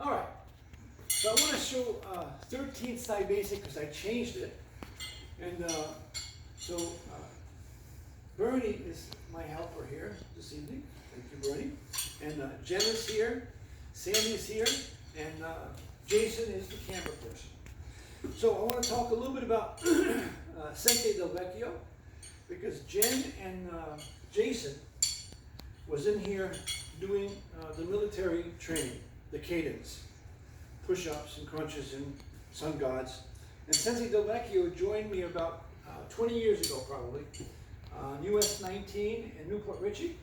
All right. So I want to show 13th side basic because I changed it. And Bernie is my helper here this evening. Thank you, Bernie. And Jen is here, Sandy's here, and Jason is the camera person. So I want to talk a little bit about Sente Del Vecchio, because Jen and Jason was in here doing the military training, the cadence, push-ups and crunches and sun gods. And Sente Del Vecchio joined me about 20 years ago, probably, US 19 in Newport Richey.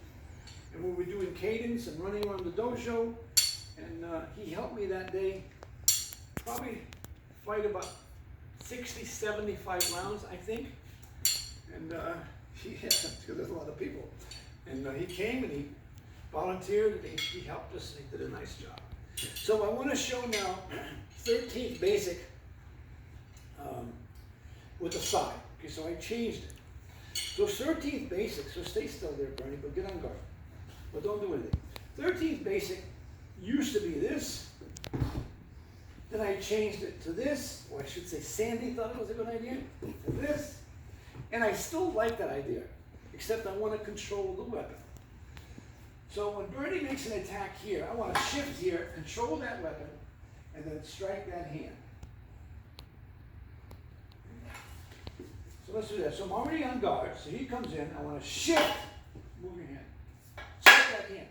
And we were doing cadence and running around the dojo. And he helped me that day probably fight about 60, 75 rounds, I think. And because there's a lot of people. And he came and he volunteered and he helped us and he did a nice job. So I want to show now 13th basic with the side. Okay, so I changed it. So 13th basic, so stay still there, Bernie, but get on guard. But don't do anything. 13th basic used to be this. Then I changed it to this, or I should say Sandy thought it was a good idea, to this. And I still like that idea, except I want to control the weapon. So when Bernie makes an attack here, I want to shift here, control that weapon, and then strike that hand. So let's do that. So I'm already on guard. So he comes in. I want to shift. Move your hand. Strike that hand.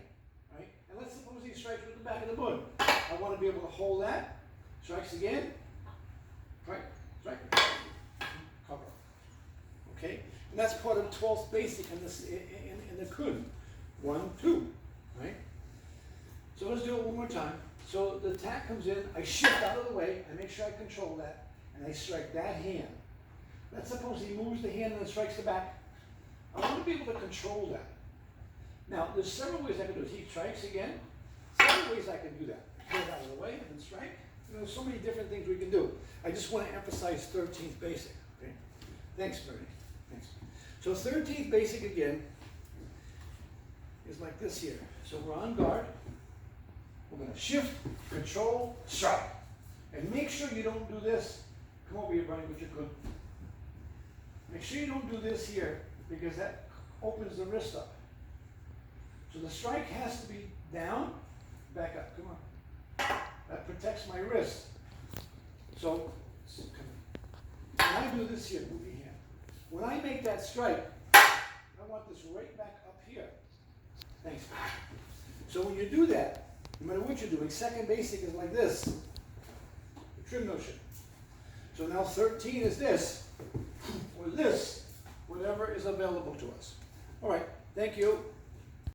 Right? And let's suppose he strikes with the back of the boot. I want to be able to hold that. Strikes again. Right? Strike. Cover. Okay? And that's part of 12th basic in this in the kun. 1, 2. Right? So let's do it one more time. So the attack comes in. I shift out of the way. I make sure I control that. And I strike that hand. Let's suppose he moves the hand and then strikes the back. I want to be able to control that. Now, there's several ways I can do it. He strikes again. Several ways I can do that. Get it out of the way and then strike. There's so many different things we can do. I just want to emphasize 13th basic. Okay? Thanks, Bernie. Thanks. So 13th basic again is like this here. So we're on guard. We're going to shift, control, strike. And make sure you don't do this. Come over here, Bernie, with your good. Make sure you don't do this here, because that opens the wrist up. So the strike has to be down, back up, come on. That protects my wrist. So, when I do this here, move your hand. When I make that strike, I want this right back up here. Thanks. So when you do that, no matter what you're doing, second basic is like this. The Trimm notion. So now 13 is this. Or this, whatever is available to us. All right, thank you.